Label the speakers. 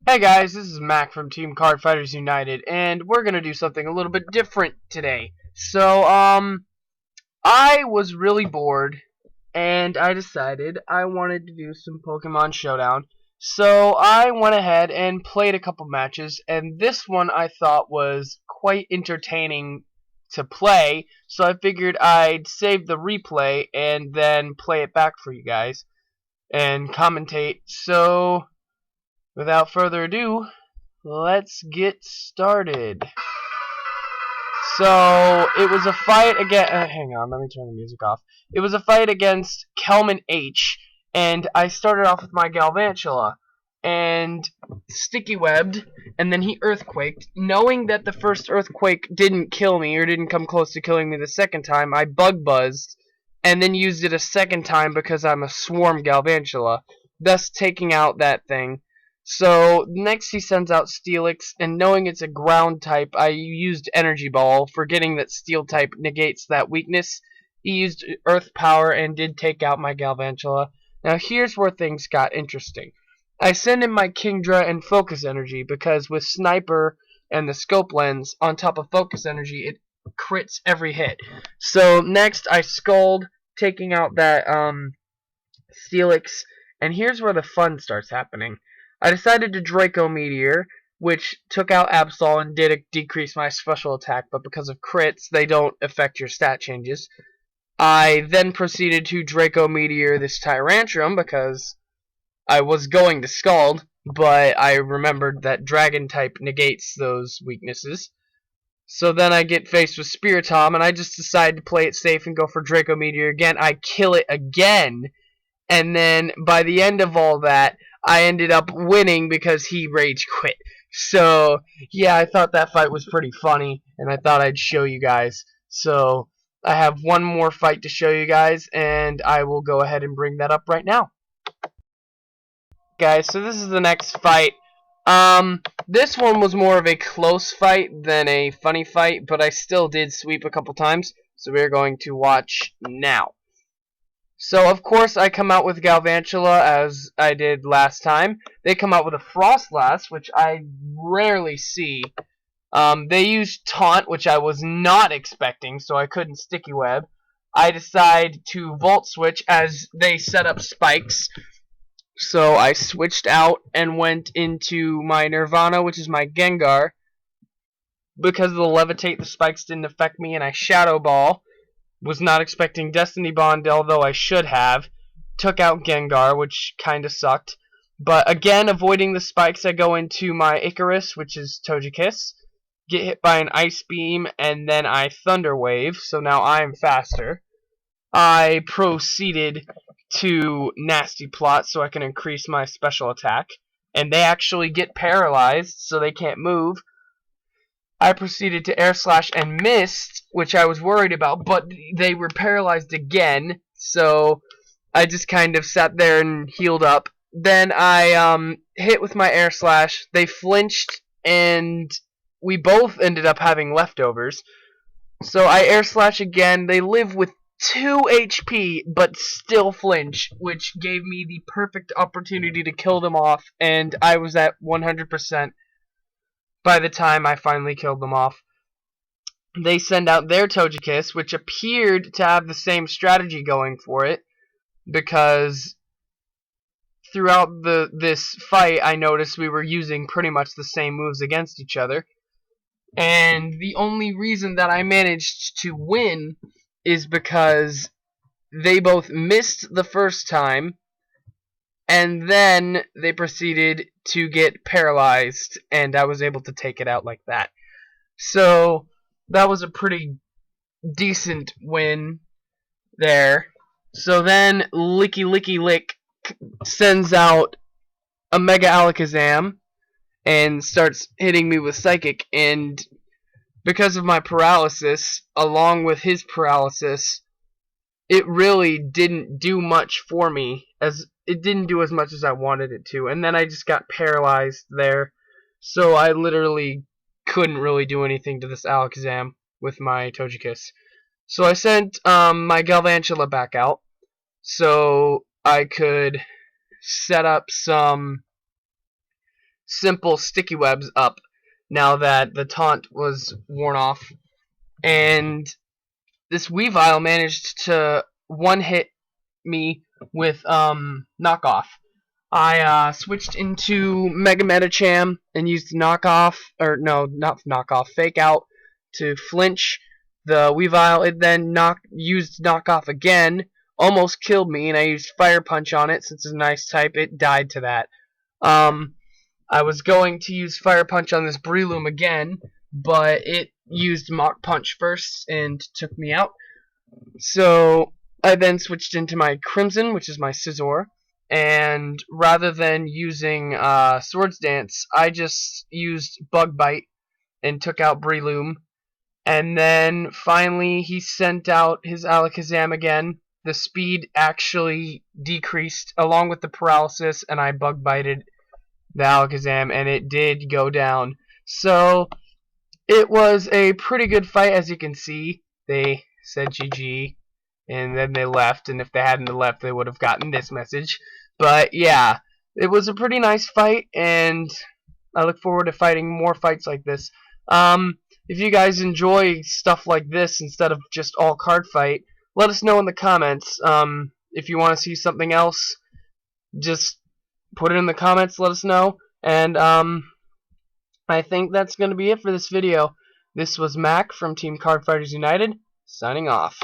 Speaker 1: Hey guys, this is Mack from Team Card Fighters United, and we're gonna do something a little bit different today. I was really bored, and I decided I wanted to do some Pokemon Showdown. So I went ahead and played a couple matches, and this one I thought was quite entertaining to play, so I figured I'd save the replay and then play it back for you guys and commentate. So, without further ado, let's get started. So it was a fight against. Hang on, let me turn the music off. It was a fight against Kelman H, and I started off with my Galvantula and sticky webbed, and then he earthquaked. Knowing that the first earthquake didn't kill me or didn't come close to killing me the second time, I bug buzzed and then used it a second time because I'm a swarm Galvantula, thus taking out that thing. So next he sends out Steelix, and knowing it's a ground type, I used Energy Ball, forgetting that Steel type negates that weakness. He used Earth Power and did take out my Galvantula. Now here's where things got interesting. I send in my Kingdra and Focus Energy because with Sniper and the Scope Lens on top of Focus Energy, it crits every hit. So next I Scald, taking out that Steelix, and here's where the fun starts happening. I decided to Draco Meteor, which took out Absol and did decrease my special attack, but because of crits, they don't affect your stat changes. I then proceeded to Draco Meteor this Tyrantrum because I was going to Scald, but I remembered that Dragon type negates those weaknesses. So then I get faced with Spiritomb, and I just decide to play it safe and go for Draco Meteor again. I kill it again, and then by the end of all that, I ended up winning because he rage quit. So, yeah, I thought that fight was pretty funny, and I thought I'd show you guys. So, I have one more fight to show you guys, and I will go ahead and bring that up right now. Guys, so this is the next fight. This one was more of a close fight than a funny fight, but I still did sweep a couple times, so we're going to watch now. So, of course, I come out with Galvantula, as I did last time. They come out with a Frostlass, which I rarely see. They used Taunt, which I was not expecting, so I couldn't Sticky Web. I decide to Volt Switch as they set up spikes. So I switched out and went into my Nirvana, which is my Gengar. Because of the Levitate, the spikes didn't affect me, and I Shadow Ball. Was not expecting Destiny Bond, although I should have. Took out Gengar, which kind of sucked. But again, avoiding the spikes, I go into my Icarus, which is Togekiss. Get hit by an Ice Beam, and then I Thunder Wave, so now I'm faster. I proceeded to Nasty Plot so I can increase my special attack. And they actually get paralyzed, so they can't move. I proceeded to Air Slash and missed, which I was worried about, but they were paralyzed again, so I just kind of sat there and healed up. Then I hit with my Air Slash, they flinched, and we both ended up having leftovers. So I Air Slash again, they live with 2 HP, but still flinch, which gave me the perfect opportunity to kill them off, and I was at 100%. By the time I finally killed them off. They send out their Togekiss, which appeared to have the same strategy going for it, because throughout this fight I noticed we were using pretty much the same moves against each other. And the only reason that I managed to win is because they both missed the first time, and then they proceeded to get paralyzed, and I was able to take it out like that. So, that was a pretty decent win there. So then, Licky Licky Lick sends out a Mega Alakazam and starts hitting me with Psychic, and because of my paralysis, along with his paralysis, it really didn't do much for me, as it didn't do as much as I wanted it to, and then I just got paralyzed there, so I literally couldn't really do anything to this Alakazam with my Togekiss. So I sent my Galvantula back out, so I could set up some simple sticky webs up now that the taunt was worn off. And this Weavile managed to one-hit me with knockoff. I switched into Mega Metacham and used knockoff, or no, not knockoff, fake out to flinch the Weavile. It then used knockoff again, almost killed me, and I used Fire Punch on it since it's a nice type. It died to that. I was going to use Fire Punch on this Breloom again, but it used Mach Punch first and took me out. So I then switched into my Crimson, which is my Scizor, and rather than using Swords Dance, I just used Bug Bite and took out Breloom. And then finally he sent out his Alakazam again. The speed actually decreased along with the paralysis, and I Bug Bited the Alakazam, and it did go down. So it was a pretty good fight, as you can see. They said GG, and then they left, and if they hadn't left, they would have gotten this message. But yeah, it was a pretty nice fight, and I look forward to fighting more fights like this. If you guys enjoy stuff like this instead of just all card fight, let us know in the comments. If you want to see something else, just put it in the comments, let us know. And I think that's going to be it for this video. This was Mack from Team Card Fighters United, signing off.